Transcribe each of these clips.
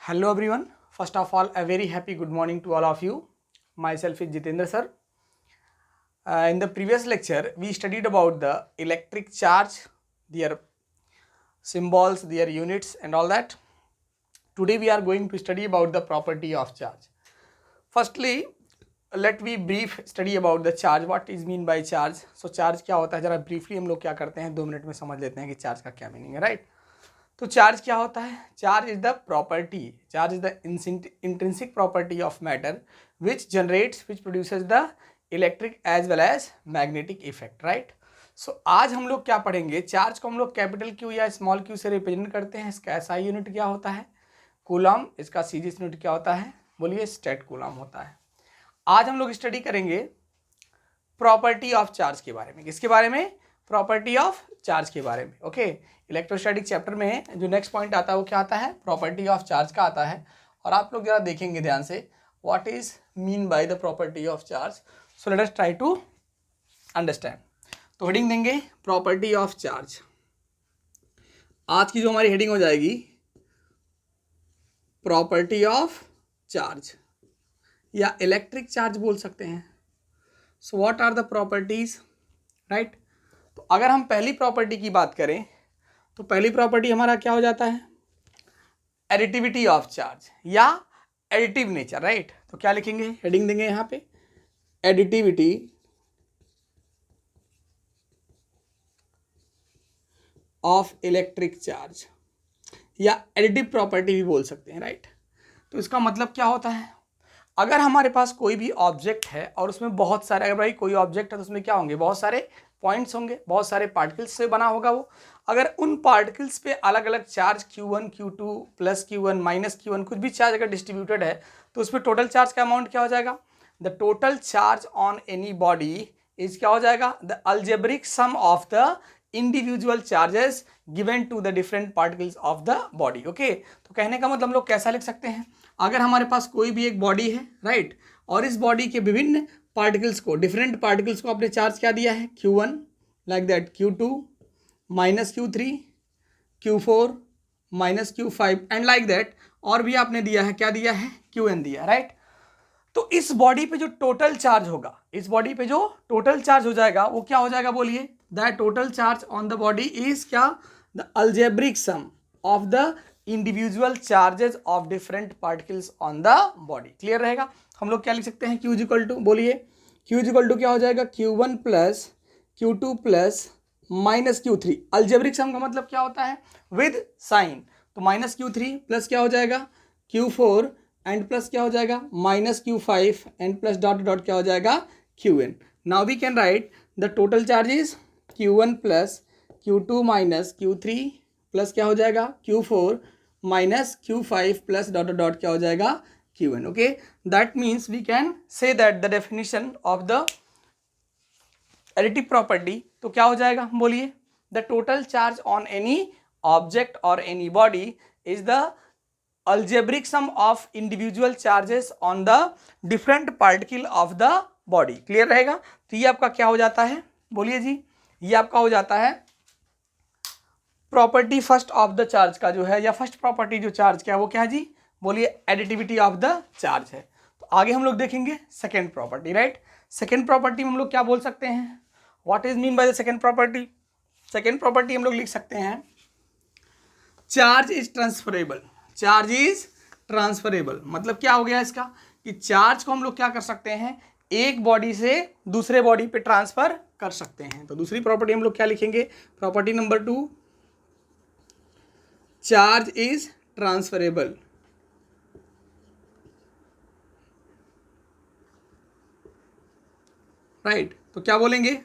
Hello everyone. First of all, a very happy good morning to all of you. Myself is Jitendra sir. In the previous lecture, we studied about the electric charge, their symbols, their units and all that. Today we are going to study about the property of charge. Firstly, let me brief study about the charge. What is mean by charge? So charge क्या होता है जरा briefly हम लोग क्या करते हैं 2 minute में समझ लेते हैं कि चार्ज का क्या मीनिंग है, राइट? तो चार्ज क्या होता है? Charge is the property, charge is the intrinsic property of matter which generates which produces the electric as well as magnetic effect, right? So आज हम लोग क्या पढ़ेंगे, चार्ज को हम लोग कैपिटल क्यू या स्मॉल क्यू से रिप्रेजेंट करते हैं। इसका एसआई यूनिट क्या होता है? कूलम। इसका सीजीएस यूनिट क्या होता है? बोलिए, स्टेट कूलम होता है। आज हम लोग स्टडी करेंगे प्रॉपर्टी ऑफ चार्ज के बारे में। किसके बारे में? प्रॉपर्टी ऑफ चार्ज के बारे में। ओके, इलेक्ट्रोस्टैटिक चैप्टर में जो नेक्स्ट पॉइंट आता है वो क्या आता है? प्रॉपर्टी ऑफ चार्ज का आता है। और आप लोग जरा देखेंगे ध्यान से, what is mean by the property of charge. So let us try to understand. तो हेडिंग देंगे प्रॉपर्टी ऑफ चार्ज। आज की जो हमारी हेडिंग हो जाएगी प्रॉपर्टी ऑफ चार्ज या इलेक्ट्रिक चार्ज बोल सकते हैं। So what are the properties, right? तो अगर हम पहली प्रॉपर्टी की बात करें तो पहली प्रॉपर्टी हमारा क्या हो जाता है? एडिटिविटी ऑफ चार्ज या एडिटिव नेचर, राइट? तो क्या लिखेंगे, हेडिंग देंगे यहां पे एडिटिविटी ऑफ इलेक्ट्रिक चार्ज या एडिटिव प्रॉपर्टी भी बोल सकते हैं, राइट? तो इसका मतलब क्या होता है? अगर हमारे पास कोई भी ऑब्जेक्ट है और उसमें बहुत सारे, अगर भाई कोई ऑब्जेक्ट है तो उसमें क्या होंगे, बहुत सारे पॉइंट्स होंगे, बहुत सारे पार्टिकल्स से बना होगा वो। अगर उन पार्टिकल्स पे अलग अलग charge Q1 Q2 plus Q1 minus Q1 कुछ भी चार्ज अगर डिस्ट्रीब्यूटेड है तो उसमें टोटल चार्ज का अमाउंट क्या हो जाएगा? The total charge on any body is क्या हो जाएगा? The algebraic sum of the individual charges given to the different particles of the body. Okay, तो कहने का मतलब हम लोग कैसा लिख सकते हैं, अगर हमारे पास कोई भी एक बॉडी है, राइट, और इस बॉडी के विभिन्न पार्टिकल्स को, डिफरेंट पार्टिकल्स को आपने चार्ज क्या दिया है? Q1 like that, Q2 minus Q3, Q4 minus Q5 and like that, और भी आपने दिया है, क्या दिया है? Qn दिया, राइट? तो इस बॉडी पे जो टोटल चार्ज होगा, इस बॉडी पे जो टोटल चार्ज हो जाएगा वो क्या हो जाएगा? बोलिए, that total charge on the body is क्या? The algebraic sum of the individual charges of different particles on the body. Clear रहेगा? हम लोग क्या लिख सकते हैं? Q इक्वल टू, बोलिए, Q इक्वल टू क्या हो जाएगा? Q1 plus Q2 plus minus Q3। Algebraic sum का मतलब क्या होता है? With sign. तो माइनस Q3 प्लस क्या हो जाएगा? Q4 एंड प्लस क्या हो जाएगा? Minus Q5 and plus dot dot क्या हो जाएगा? Qn। Now we can write the total charges Q1 plus Q2 minus Q3 plus क्या हो जाएगा? Q4 minus Q5 plus dot dot क्या हो जाएगा? Qn। Okay, that means we can say that the definition of the additive property तो क्या हो जाएगा? बोलिए, the total charge on any object और any body is the algebraic sum of individual charges on the different particle of the body। Clear रहेगा? तो ये आपका क्या हो जाता है? बोलिए जी, ये आपका हो जाता है property first of the charge का जो है, या फर्स्ट प्रॉपर्टी जो चार्ज क्या है वो क्या है जी? बोलिए, एडिटिविटी ऑफ द चार्ज है। तो आगे हम लोग देखेंगे second property, right? Second property में हम लोग क्या बोल सकते हैं? What is mean by the second property? Second property हम लोग लिख सकते हैं charge is transferable. Charge is transferable मतलब क्या हो गया इसका, कि चार्ज को हम लोग क्या कर सकते हैं? एक बॉडी से दूसरे बॉडी पे ट्रांसफर कर सकते हैं। तो दूसरी प्रॉपर्टी हम लोग क्या लिखेंगे? Property number 2, charge is transferable. Right, तो क्या बोलेंगे?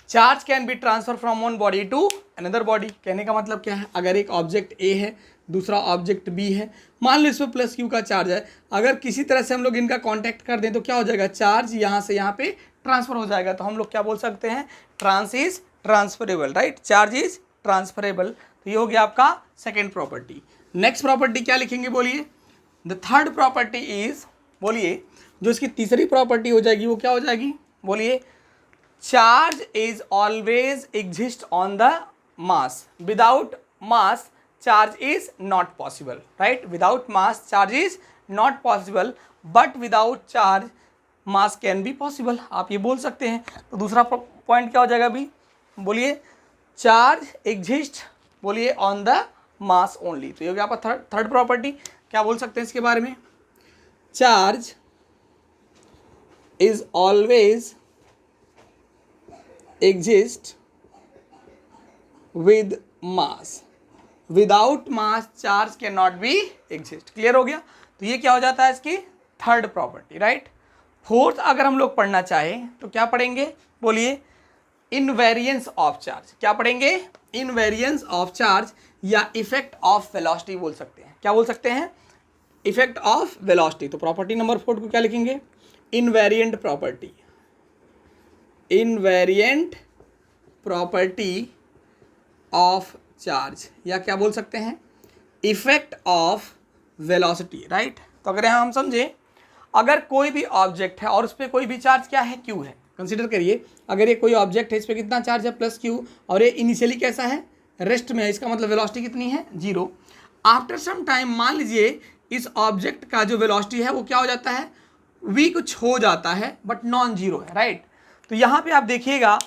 Charge can be transfer from one body to another body. कहने का मतलब क्या है? अगर एक ऑब्जेक्ट ए है, दूसरा ऑब्जेक्ट बी है, मान लो इसमें प्लस Q का चार्ज है, अगर किसी तरह से हम लोग इनका कांटेक्ट कर दें तो क्या हो जाएगा? चार्ज यहाँ से यहाँ पे ट्रांसफर हो जाएगा। तो हम लोग क्या बोल सकते हैं? Trans is transferable, right? Charge is transferable. तो ये हो गया आपका सेकेंड प्रॉपर्टी। नेक्स्ट प्रॉपर्टी क्या लिखेंगे? बोलिए, द थर्ड प्रॉपर्टी इज, बोलिए, जो इसकी तीसरी प्रॉपर्टी हो जाएगी वो क्या हो जाएगी? बोलिए, charge is always exist on the mass. Without mass charge is not possible, right. Without mass charge is not possible, but without charge mass can be possible, आप ये बोल सकते हैं। तो दूसरा पॉइंट क्या हो जाएगा अभी, बोलिए, चार्ज एग्जिस्ट, बोलिए, ऑन द मास ओनली। तो ये हो गया आपका थर्ड प्रॉपर्टी। क्या बोल सकते हैं इसके बारे में, charge is always exist with mass, without mass charge can not be exist. Clear हो गया। तो ये क्या हो जाता है इसकी थर्ड प्रॉपर्टी, राइट। फोर्थ अगर हम लोग पढ़ना चाहें तो क्या पढ़ेंगे, बोलिए, इनवेरिएंस ऑफ चार्ज। क्या पढ़ेंगे, इनवेरिएंस ऑफ चार्ज या इफेक्ट ऑफ वेलोसिटी बोल सकते हैं। क्या बोल सकते हैं, इफेक्ट ऑफ वेलोसिटी। तो प्रॉपर्टी नंबर 4 को क्या लिखेंगे, invariant property, invariant property of charge, या क्या बोल सकते हैं, इफेक्ट ऑफ वेलोसिटी, राइट। तो अगर यहाँ हम समझे, अगर कोई भी ऑब्जेक्ट है और उस पर कोई भी चार्ज क्या है, क्यू है। कंसीडर करिए, अगर ये कोई ऑब्जेक्ट है, इस पर कितना चार्ज है, प्लस क्यू, और ये इनिशियली कैसा है, रेस्ट में है, इसका मतलब वेलोसिटी कितनी है, 0। आफ्टर सम टाइम मान लीजिए इस ऑब्जेक्ट का जो वेलोसिटी है वो क्या हो जाता है, v कुछ हो जाता है, बट नॉन जीरो है, राइट। तो यहाँ पे आप देखिएगा,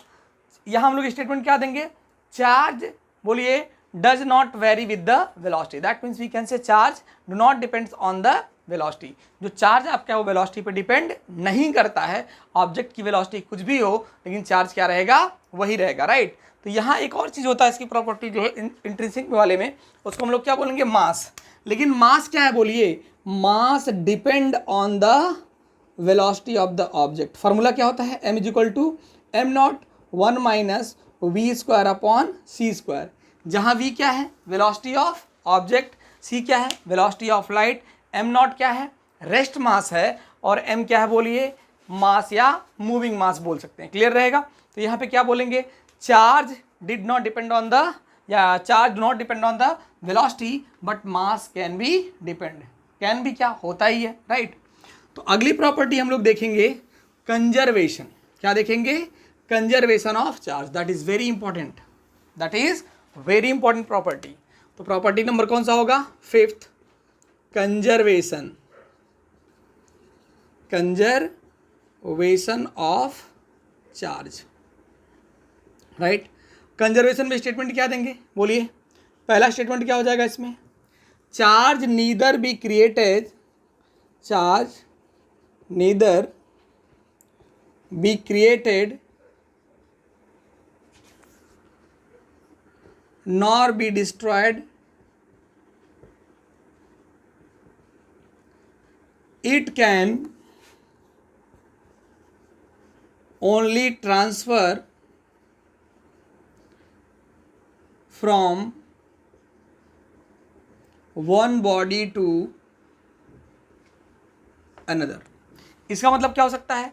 यहाँ हम लोग स्टेटमेंट क्या देंगे, चार्ज, बोलिए, does not vary with the velocity. That means we can say charge do not depends on the velocity. जो चार्ज आपका वो वेलोसिटी पे डिपेंड नहीं करता है, ऑब्जेक्ट की वेलोसिटी कुछ भी हो, लेकिन चार्ज क्या रहेगा, वही रहेगा, राइट। तो यहाँ एक और चीज़ होता है इसकी प्रॉपर्टी जो है इंट्रिंसिक वाले में, उसको हम लोग क्या बोलेंगे, मास। लेकिन मास क्या है, बोलिए, mass depend on the velocity of the object. Formula क्या होता है, m is equal to m naught 1 minus v square upon c square, जहाँ v क्या है, वेलोसिटी ऑफ ऑब्जेक्ट, c क्या है, velocity of light, m not क्या है, रेस्ट मास है, और m क्या है, बोलिए, मास या मूविंग मास बोल सकते हैं। क्लियर रहेगा। तो यहाँ पे क्या बोलेंगे, charge did not depend on the, या charge do not depend on the velocity, but mass can be depend, can be क्या होता ही है, राइट। तो अगली प्रॉपर्टी हम लोग देखेंगे कंजर्वेशन। क्या देखेंगे, conservation of charge. That is very important, that is very important property. तो प्रॉपर्टी नंबर कौन सा होगा, 5th, conservation, conservation of charge, right. Conservation में स्टेटमेंट क्या देंगे, बोलिए, पहला स्टेटमेंट क्या हो जाएगा इसमें, charge neither be created, charge neither be created nor be destroyed, it can only transfer from one body to another। इसका मतलब क्या हो सकता है,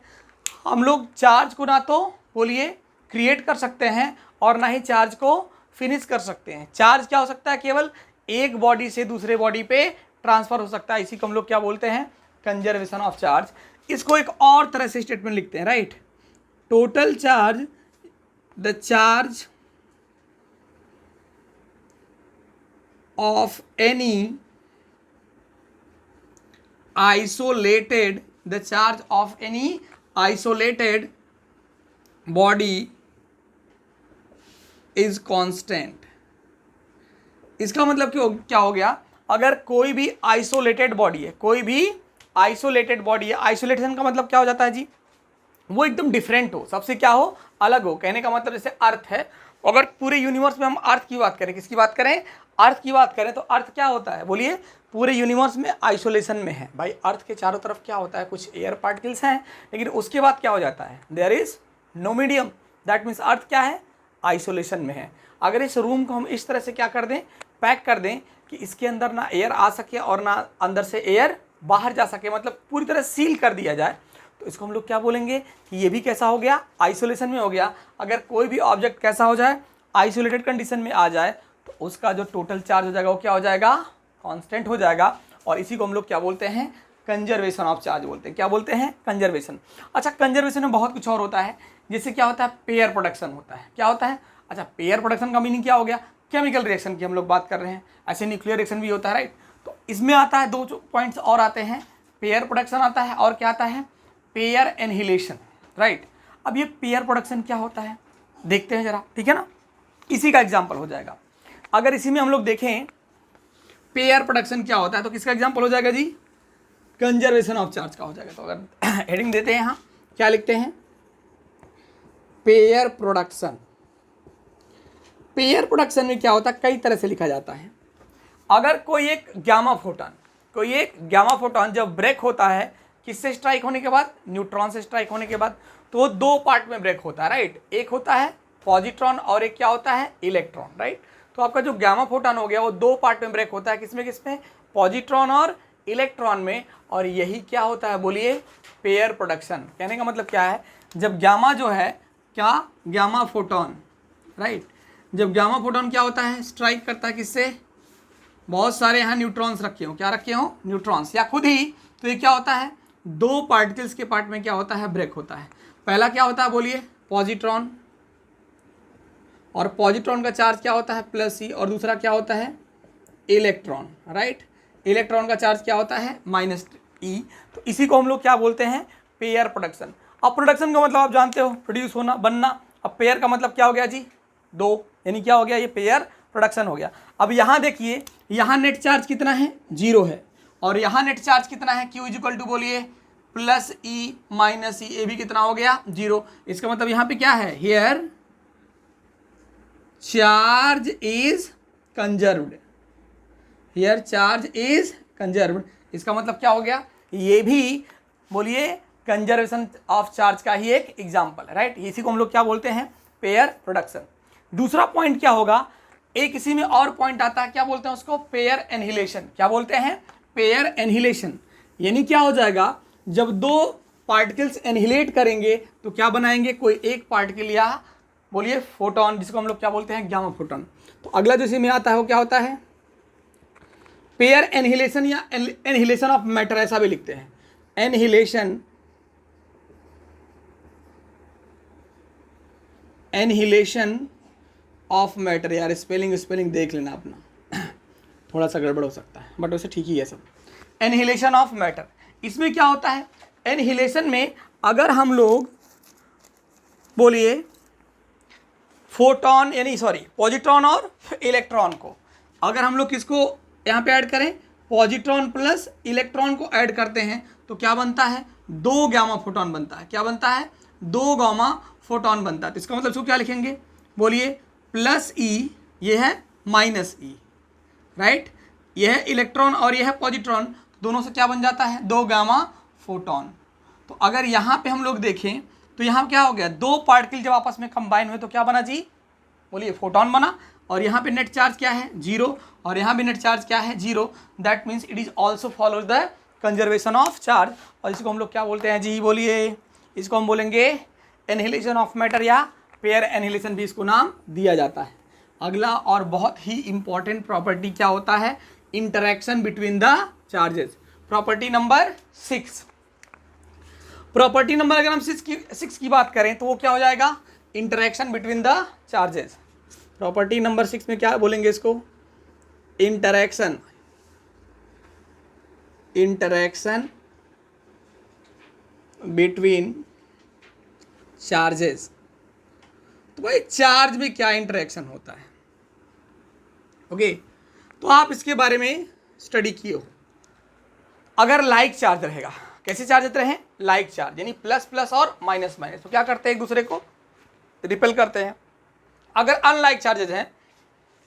हम लोग चार्ज को ना तो, बोलिए, क्रिएट कर सकते हैं और ना ही चार्ज को फिनिश कर सकते हैं। चार्ज क्या हो सकता है, केवल एक बॉडी से दूसरे बॉडी पे ट्रांसफर हो सकता है। इसी को हम लोग क्या बोलते हैं, कंजर्वेशन ऑफ चार्ज। इसको एक और तरह से स्टेटमेंट लिखते हैं, right. Total charge, the charge of any isolated, the charge of any isolated body is constant. इसका मतलब क्या हो गया, अगर कोई भी आइसोलेटेड बॉडी है, कोई भी आइसोलेटेड बॉडी है, आइसोलेशन का मतलब क्या हो जाता है जी, वो एकदम डिफरेंट हो, सबसे क्या हो, अलग हो। कहने का मतलब जैसे अर्थ है, अगर पूरे यूनिवर्स में हम अर्थ की बात करें, किसकी बात करें, अर्थ की बात करें, तो अर्थ क्या होता है, बोलिए, पूरे यूनिवर्स में आइसोलेशन में है। भाई अर्थ के चारों तरफ क्या होता है, कुछ एयर पार्टिकल्स हैं, लेकिन उसके बाद क्या हो जाता है, there is no medium. That means earth क्या है, आइसोलेशन में है। अगर इस रूम को हम इस तरह से क्या कर दें, पैक कर दें कि इसके अंदर ना एयर आ सके और ना अंदर से एयर बाहर जा सके, मतलब पूरी तरह सील कर दिया जाए, तो इसको हम लोग क्या बोलेंगे कि ये भी कैसा हो गया, आइसोलेशन में हो गया। अगर कोई भी ऑब्जेक्ट कैसा हो जाए, आइसोलेटेड कंडीशन में आ जाए, तो उसका जो टोटल चार्ज हो जाएगा वो क्या हो जाएगा, कांस्टेंट हो जाएगा। और इसी को हम लोग क्या बोलते हैं, कंजर्वेशन ऑफ चार्ज बोलते हैं। क्या बोलते हैं, कंजर्वेशन। अच्छा, कंजर्वेशन में बहुत कुछ और होता है, जैसे क्या होता है, पेयर प्रोडक्शन होता है। क्या होता है, अच्छा, पेयर प्रोडक्शन का मीनिंग क्या हो गया, केमिकल रिएक्शन की हम लोग बात कर रहे हैं, ऐसे न्यूक्लियर रिएक्शन भी होता है, राइट। तो इसमें आता है 2 पॉइंट्स और आते हैं, पेयर प्रोडक्शन आता है और क्या आता है, पेयर एनहिलेशन, राइट। अब ये पेयर प्रोडक्शन क्या होता है देखते हैं जरा, ठीक है ना, इसी का एग्जाम्पल हो जाएगा। अगर इसी में हम लोग देखें पेयर प्रोडक्शन क्या होता है तो किसका एग्जाम्पल हो जाएगा जी, कंजर्वेशन ऑफ चार्ज का हो जाएगा। तो अगर हेडिंग देते हैं यहाँ क्या लिखते हैं, पेयर प्रोडक्शन। पेयर प्रोडक्शन में क्या होता है, कई तरह से लिखा जाता है। अगर कोई एक गामा फोटॉन जब ब्रेक होता है किससे स्ट्राइक होने के बाद, न्यूट्रॉन से स्ट्राइक होने के बाद, तो वो 2 पार्ट में ब्रेक होता है, राइट। एक होता है पॉजिट्रॉन और एक क्या होता है, इलेक्ट्रॉन, राइट। तो आपका जो गामा फोटॉन हो गया वो 2 पार्ट में ब्रेक होता है, किसमें, पॉजिट्रॉन और इलेक्ट्रॉन में। और यही क्या होता है बोलिए, पेयर प्रोडक्शन। कहने का मतलब क्या है, जब गामा जो है क्या, गामा फोटॉन, राइट, जब गामा फोटॉन क्या होता है, स्ट्राइक करता है किससे, बहुत सारे यहाँ न्यूट्रॉन्स रखे हो, क्या रखे हो, न्यूट्रॉन्स या खुद ही, तो ये क्या होता है, 2 पार्टिकल्स के पार्ट में क्या होता है, ब्रेक होता है। पहला क्या होता है बोलिए, पॉजिट्रॉन, और पॉजिट्रॉन का चार्ज क्या होता है +E, और दूसरा क्या होता है, इलेक्ट्रॉन, राइट। इलेक्ट्रॉन का चार्ज क्या होता है, -E। तो इसी को हम लोग क्या बोलते हैं, पेयर प्रोडक्शन। अब प्रोडक्शन का मतलब आप जानते हो, प्रोड्यूस होना, बनना। अब पेयर का मतलब क्या हो गया जी, 2, यानी क्या हो गया, ये पेयर प्रोडक्शन हो गया। अब यहाँ देखिए, यहाँ नेट चार्ज कितना है, 0 है, और यहाँ नेट चार्ज कितना है, Q = बोलिए +E -E, ये भी कितना हो गया, 0। इसका मतलब यहाँ पे क्या है, here charge is conserved, here charge is conserved. इसका मतलब क्या हो गया, ये भी बोलिए कंजर्वेशन ऑफ चार्ज का ही एक एग्जाम्पल है, राइट। इसी को हम लोग क्या बोलते हैं, पेयर प्रोडक्शन। दूसरा पॉइंट क्या होगा, एक इसी में और पॉइंट आता है, क्या बोलते हैं उसको, पेयर एनहिलेशन। क्या बोलते हैं, पेयर एनहिलेशन। यानी क्या हो जाएगा, जब 2 पार्टिकल्स एनहिलेट करेंगे तो क्या बनाएंगे, कोई एक पार्टिकल या बोलिए फोटोन, जिसको हम लोग क्या बोलते हैं, गामा फोटोन। तो अगला जो इसी में आता है वो क्या होता है, पेयर एनहिलेशन या एनहिलेशन ऑफ मैटर, ऐसा भी लिखते हैं, एनहिलेशन ऑफ मैटर। यार स्पेलिंग देख लेना अपना, थोड़ा सा गड़बड़ हो सकता है, बट वैसे ठीक ही है सब। एनहिलेशन ऑफ मैटर, इसमें क्या होता है, एनहिलेशन में अगर हम लोग बोलिए फोटोन यानी पॉजिट्रॉन और इलेक्ट्रॉन को, अगर हम लोग किसको यहाँ पे ऐड करें, पॉजिट्रॉन प्लस इलेक्ट्रॉन को ऐड करते हैं तो क्या बनता है, 2 गामा फोटोन बनता है। क्या बनता है, 2 गामा फोटोन बनता है। तो इसका मतलब इसको क्या लिखेंगे, बोलिए +E, ये है -E, राइट। यह है इलेक्ट्रॉन और यह है पॉजिट्रॉन, दोनों से क्या बन जाता है, 2 गामा फोटोन। तो अगर यहाँ पे हम लोग देखें तो यहाँ क्या हो गया, 2 पार्टिकल जब आपस में कंबाइन हुए तो क्या बना जी, बोलिए फोटोन बना। और यहाँ पे नेट चार्ज क्या है, 0, और यहाँ भी नेट चार्ज क्या है, 0। That means it is also follow the conservation of charge. और इसको हम लोग क्या बोलते हैं जी, बोलिए, इसको हम बोलेंगे एनहिलेशन ऑफ मैटर या पेयर एनहिलेशन भी इसको नाम दिया जाता है। अगला और बहुत ही इंपॉर्टेंट प्रॉपर्टी क्या होता है, interaction between the charges. Property number 6। Property number अगर हम 6 की बात करें तो वो क्या हो जाएगा, interaction between the charges. Property number 6 में क्या बोलेंगे इसको, इंटरैक्शन बिटवीन चार्जेस। तो भाई चार्ज में क्या इंटरैक्शन होता है, ओके। तो आप इसके बारे में स्टडी किए हो। अगर लाइक चार्ज रहेगा, कैसे चार्ज देते हैं, लाइक चार्ज, यानी ++ और -, तो क्या करते हैं, एक दूसरे को रिपेल करते हैं। अगर अनलाइक चार्जेस हैं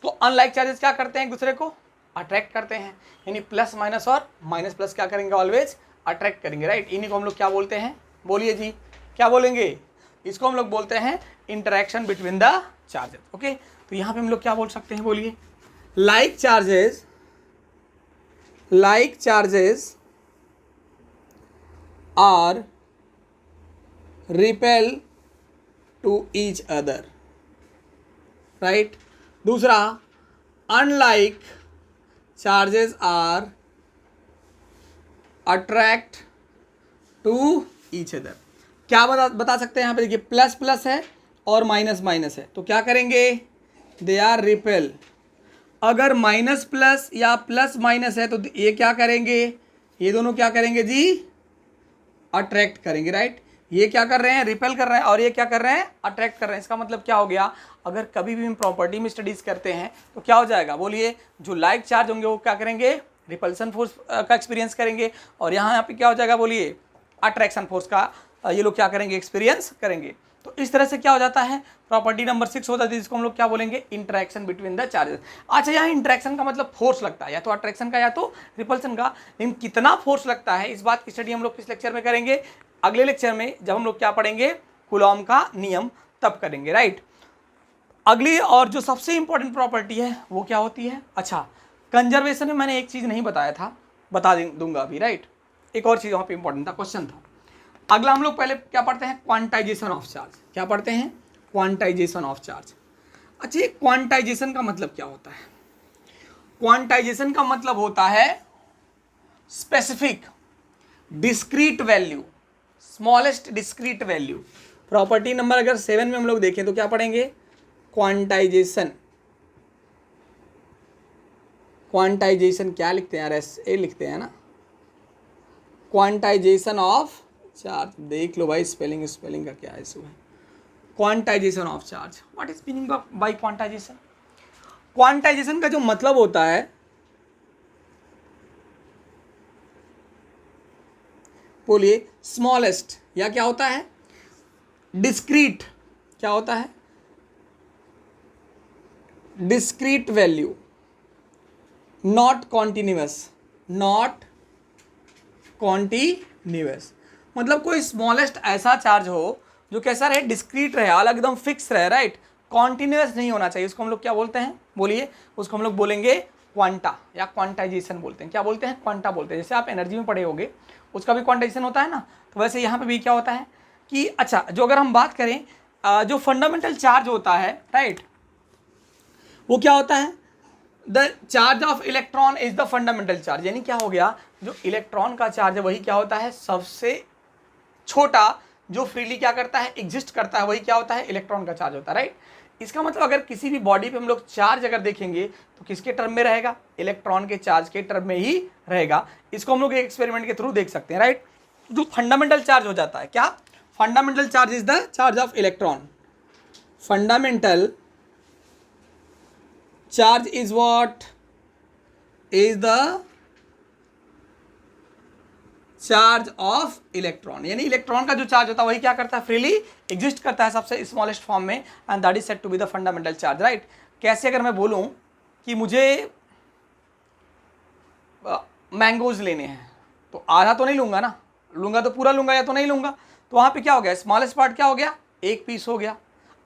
तो अनलाइक चार्जेस क्या करते हैं, एक दूसरे को अट्रैक्ट करते हैं, यानी +- और -+ क्या करेंगे, ऑलवेज अट्रैक्ट करेंगे, राइट। इन्हीं को हम लोग क्या बोलते हैं, बोलिए जी, क्या बोलेंगे, इसको हम लोग बोलते हैं interaction between the charges, okay. तो यहाँ पे हम लोग क्या बोल सकते हैं, बोलिए, like charges are repel to each other, right. दूसरा, unlike charges are attract to each other. क्या बता सकते हैं यहाँ पे, देखिए ++ है और -- है, तो क्या करेंगे, दे आर रिपेल। अगर माइनस प्लस या प्लस माइनस है तो ये क्या करेंगे, ये दोनों क्या करेंगे जी, अट्रैक्ट करेंगे, राइट। ये क्या कर रहे हैं, रिपेल कर रहे हैं, और ये क्या कर रहे हैं, अट्रैक्ट कर रहे हैं। इसका मतलब क्या हो गया, अगर कभी भी हम प्रॉपर्टी में स्टडीज करते हैं तो क्या हो जाएगा, बोलिए, जो लाइक चार्ज होंगे वो क्या करेंगे, रिपल्सन फोर्स का एक्सपीरियंस करेंगे, और यहाँ पे क्या हो जाएगा, बोलिए, अट्रैक्शन फोर्स का ये लोग क्या करेंगे, एक्सपीरियंस करेंगे। तो इस तरह से क्या हो जाता है, प्रॉपर्टी नंबर 6 हो जाती है, जिसको हम लोग क्या बोलेंगे, इंटरेक्शन बिटवीन द चार्जेस। अच्छा, यहाँ इंटरेक्शन का मतलब फोर्स लगता है, या तो अट्रैक्शन का या तो रिपल्सन का, लेकिन कितना फोर्स लगता है इस बात की स्टडी हम लोग किस लेक्चर में करेंगे, अगले लेक्चर में, जब हम लोग क्या पढ़ेंगे, कूलॉम का नियम, तब करेंगे, राइट। अगली और जो सबसे इंपॉर्टेंट प्रॉपर्टी है वो क्या होती है, अच्छा, कंजर्वेशन में मैंने एक चीज नहीं बताया था, बता दूंगा अभी, राइट। एक और चीज वहां पे इंपॉर्टेंट था, क्वेश्चन था। अगला हम लोग पहले क्या पढ़ते हैं, क्वांटाइजेशन ऑफ चार्ज। क्या पढ़ते हैं, क्वांटाइजेशन ऑफ चार्ज। अच्छा, ये क्वांटाइजेशन का मतलब क्या होता है, क्वांटाइजेशन का मतलब होता है specific discrete value, smallest discrete value. Property number अगर 7 में हम लोग देखें तो क्या पढ़ेंगे, क्वांटाइजेशन। क्वांटाइजेशन क्या लिखते हैं यार, ऐसे लिखते हैं ना, क्वांटाइजेशन ऑफ चार्ज। देख लो भाई, स्पेलिंग का क्या इशू है। Quantization of charge, what is meaning bye quantization. Quantization का जो मतलब होता है, बोलिए, स्मॉलेस्ट, या क्या होता है, डिस्क्रीट, क्या होता है, discrete value, not continuous, not continuous. मतलब कोई स्मॉलेस्ट ऐसा चार्ज हो जो कैसा रहे, डिस्क्रीट रहे, अलग एकदम फिक्स रहे, राइट, कॉन्टिन्यूअस नहीं होना चाहिए। उसको हम लोग क्या बोलते हैं, बोलिए, उसको हम लोग बोलेंगे क्वांटा, या क्वांटाइजेशन बोलते हैं। क्या बोलते हैं, क्वांटा बोलते हैं। जैसे आप एनर्जी में पढ़े होंगे, उसका भी क्वांटाइजेशन होता है ना, तो वैसे यहाँ पे भी क्या होता है कि, अच्छा, जो अगर हम बात करें जो फंडामेंटल चार्ज होता है, राइट, वो क्या होता है, the charge of electron is the fundamental charge. यानी क्या हो गया, जो इलेक्ट्रॉन का चार्ज है वही क्या होता है, सबसे छोटा, जो फ्रीली क्या करता है, एग्जिस्ट करता है, वही क्या होता है, इलेक्ट्रॉन का चार्ज होता है, राइट। इसका मतलब अगर किसी भी बॉडी पे हम लोग चार्ज अगर देखेंगे तो किसके टर्म में रहेगा, इलेक्ट्रॉन के चार्ज के टर्म में ही रहेगा। इसको हम लोग एक एक्सपेरिमेंट के थ्रू देख सकते हैं, राइट। जो फंडामेंटल चार्ज हो जाता है, क्या, fundamental charge is the charge of electron. Fundamental charge is what, is the charge of electron. यानी इलेक्ट्रॉन का जो चार्ज होता है वही क्या करता है, फ्रीली एग्जिस्ट करता है सबसे स्मॉलेस्ट फॉर्म में, and that is said to be the fundamental charge, right. कैसे, अगर मैं बोलूं कि मुझे मैंगोज लेने हैं, तो आधा तो नहीं लूंगा ना, लूंगा तो पूरा लूंगा या तो नहीं लूंगा, तो वहां पे क्या हो गया, स्मॉलेस्ट पार्ट क्या हो गया, एक पीस हो गया।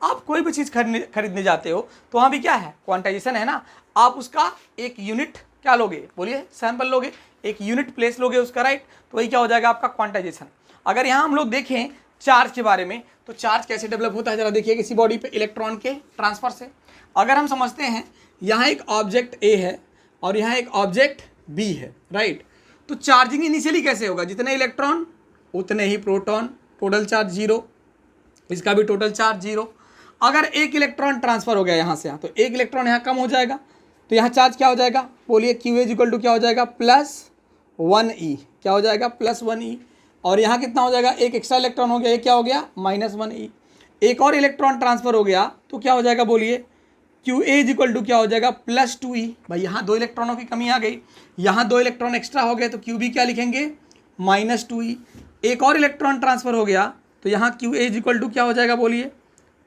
आप कोई भी चीज खरीदने जाते हो तो वहां भी क्या है, क्वांटाइजेशन है ना, आप उसका एक यूनिट क्या लोगे, बोलिए, सैंपल लोगे, एक यूनिट प्लेस लोगे उसका, राइट। तो वही क्या हो जाएगा, आपका क्वांटाइजेशन। अगर यहाँ हम लोग देखें चार्ज के बारे में, तो चार्ज कैसे डेवलप होता है, जरा देखिए, किसी बॉडी पे इलेक्ट्रॉन के ट्रांसफर से। अगर हम समझते हैं यहाँ एक ऑब्जेक्ट ए है और यहाँ एक ऑब्जेक्ट बी है, राइट, तो चार्जिंग इनिशियली कैसे होगा, जितने इलेक्ट्रॉन उतने ही प्रोटॉन, टोटल चार्ज जीरो, इसका भी टोटल चार्ज जीरो। अगर एक इलेक्ट्रॉन ट्रांसफर हो गया यहाँ से यहाँ, तो एक इलेक्ट्रॉन यहाँ कम हो जाएगा, तो यहाँ चार्ज क्या हो जाएगा, बोलिए, क्यू इज इक्वल टू क्या हो जाएगा, +1e, क्या हो जाएगा, +1e। और यहाँ कितना हो जाएगा, एक एक्स्ट्रा इलेक्ट्रॉन हो गया, ये क्या हो गया, -1e। एक और इलेक्ट्रॉन ट्रांसफर हो गया तो क्या हो जाएगा, बोलिए, Q A is equal to क्या हो जाएगा, +2e। भाई यहाँ 2 इलेक्ट्रॉनों की कमी आ गई, यहाँ 2 इलेक्ट्रॉन एक्स्ट्रा हो गए, तो क्यू बी क्या लिखेंगे, -2e। एक और इलेक्ट्रॉन ट्रांसफर हो गया तो यहाँ Q A is equal to क्या हो जाएगा, बोलिए,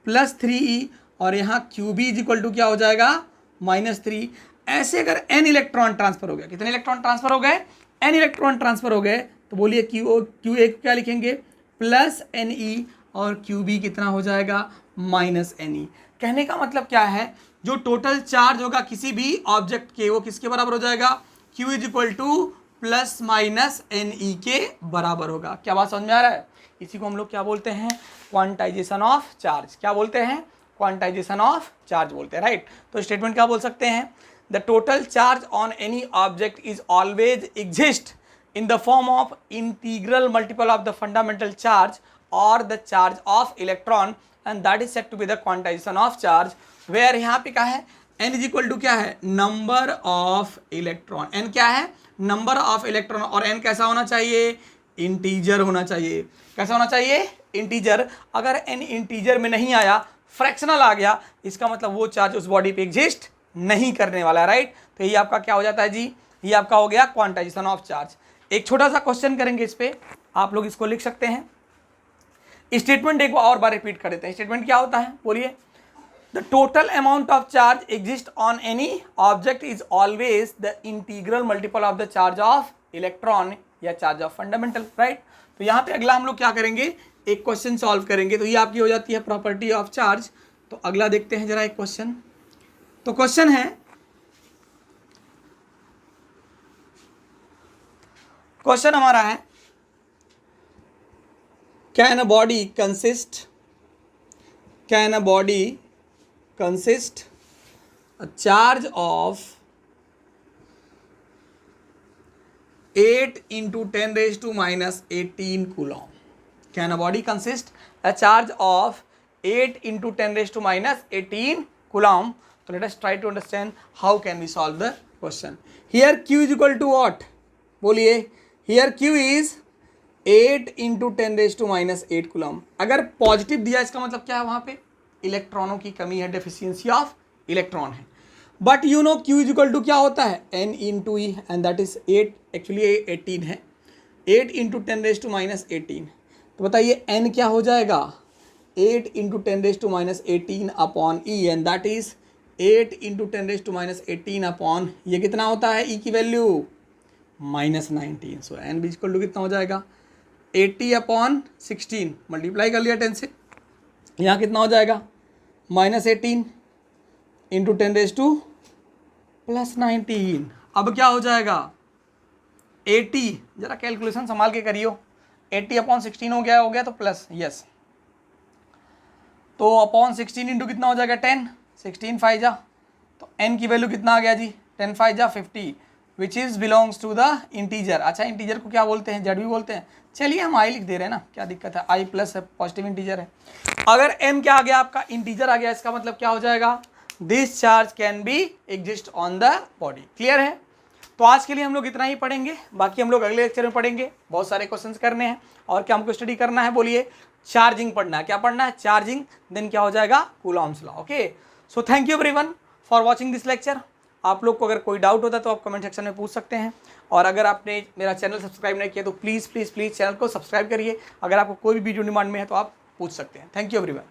+3e। और यहाँ Q B is equal to क्या हो जाएगा, -3। ऐसे अगर n इलेक्ट्रॉन ट्रांसफर हो गया, कितने इलेक्ट्रॉन ट्रांसफर हो गए, n इलेक्ट्रॉन ट्रांसफर हो गए, तो बोलिए क्यू ए क्या लिखेंगे, +ne, और क्यू बी कितना हो जाएगा, -ne। कहने का मतलब क्या है, जो टोटल चार्ज होगा किसी भी ऑब्जेक्ट के, वो किसके बराबर हो जाएगा, Q is equal to +-ne के बराबर होगा। क्या बात समझ में आ रहा है, इसी को हम लोग क्या बोलते हैं, क्वांटाइजेशन ऑफ चार्ज। क्या बोलते हैं, क्वांटाइजेशन ऑफ चार्ज बोलते हैं, राइट। तो स्टेटमेंट क्या बोल सकते हैं, the total charge on any object is always exist in the form of integral multiple of the fundamental charge or the charge of electron and that is set to be the quantization of charge, where यहाँ पे क्या है n is equal to क्या है, number of electron. n क्या है, number of electron, और n कैसा होना चाहिए, इंटीजर होना चाहिए। कैसा होना चाहिए, इंटीजर। अगर n इंटीजर में नहीं आया, फ्रैक्शनल आ गया, इसका मतलब वो चार्ज उस बॉडी पे एग्जिस्ट नहीं करने वाला है, राइट। तो ये आपका क्या हो जाता है जी, ये आपका हो गया क्वांटाइजेशन ऑफ चार्ज। एक छोटा सा क्वेश्चन करेंगे इस पे, आप लोग इसको लिख सकते हैं। स्टेटमेंट एक और बार रिपीट कर देते हैं। स्टेटमेंट क्या होता है, बोलिए। The total amount of charge exist on any object is always the integral multiple of the charge of electron या चार्ज ऑफ फंडामेंटल, राइट। तो यहाँ पे अगला हम लोग क्या करेंगे, एक क्वेश्चन सॉल्व करेंगे। तो ये आपकी हो जाती है प्रॉपर्टी ऑफ चार्ज। तो अगला देखते हैं जरा एक क्वेश्चन। तो क्वेश्चन है, क्वेश्चन हमारा है, can a body consist a charge of 8 into 10 raised to minus 18 coulomb? Can a body consist a charge of 8 into 10 raised to minus 18 coulomb? So let us try to understand how can we solve the question. Here Q is equal to what? बोलिए। Here Q is 8 into 10 raised to minus 8 coulomb। अगर positive दिया इसका मतलब क्या है, वहाँ पे इलेक्ट्रॉनों की कमी है, डेफिशिएंसी ऑफ इलेक्ट्रॉन है। But you know Q is equal to क्या होता है, n into e, and that is 8, actually 18 है, 8 इंटू 10 रेज टू माइनस 18। तो बताइए n क्या हो जाएगा, 8 into 10 raise to minus 18 upon e, and that is 8 into 10 raise to minus 18 upon, ये कितना होता है ई की वैल्यू -19। सो n भी इक्वल टू कितना हो जाएगा, 80 अपॉन 16, मल्टीप्लाई कर लिया 10 से, यहाँ कितना हो जाएगा -18 इंटू 10 रेज टू +19। अब क्या हो जाएगा 80, जरा कैलकुलेशन संभाल के करियो, 80 अपॉन 16 हो गया तो प्लस, यस। तो अपॉन 16 इंटू कितना हो जाएगा 10, 16 5 जा, तो n की वैल्यू कितना आ गया जी, 10 5 जा 50, which is belongs to the integer. अच्छा, इंटीजर को क्या बोलते हैं, जेड भी बोलते हैं। चलिए हम आई लिख दे रहे हैं ना, क्या दिक्कत है, आई प्लस है, पॉजिटिव इंटीजर है। अगर m क्या आ गया आपका, इंटीजर आ गया, इसका मतलब क्या हो जाएगा, this charge can be exist on the body. Clear है। तो आज के लिए हम लोग इतना ही पढ़ेंगे, बाकी हम लोग अगले लेक्चर में पढ़ेंगे। बहुत सारे क्वेश्चंस करने हैं, और क्या हमको स्टडी करना है, बोलिए, चार्जिंग पढ़ना है। क्या पढ़ना है, चार्जिंग, देन क्या हो जाएगा, Coulomb's law. Okay, so thank you everyone for watching this lecture. आप लोग को अगर कोई डाउट होता है तो आप कमेंट सेक्शन में पूछ सकते हैं, और अगर आपने मेरा चैनल सब्सक्राइब नहीं किया तो प्लीज़ चैनल को सब्सक्राइब करिए। अगर आपको कोई भी वीडियो डिमांड में है तो आप पूछ सकते हैं। Thank you everyone.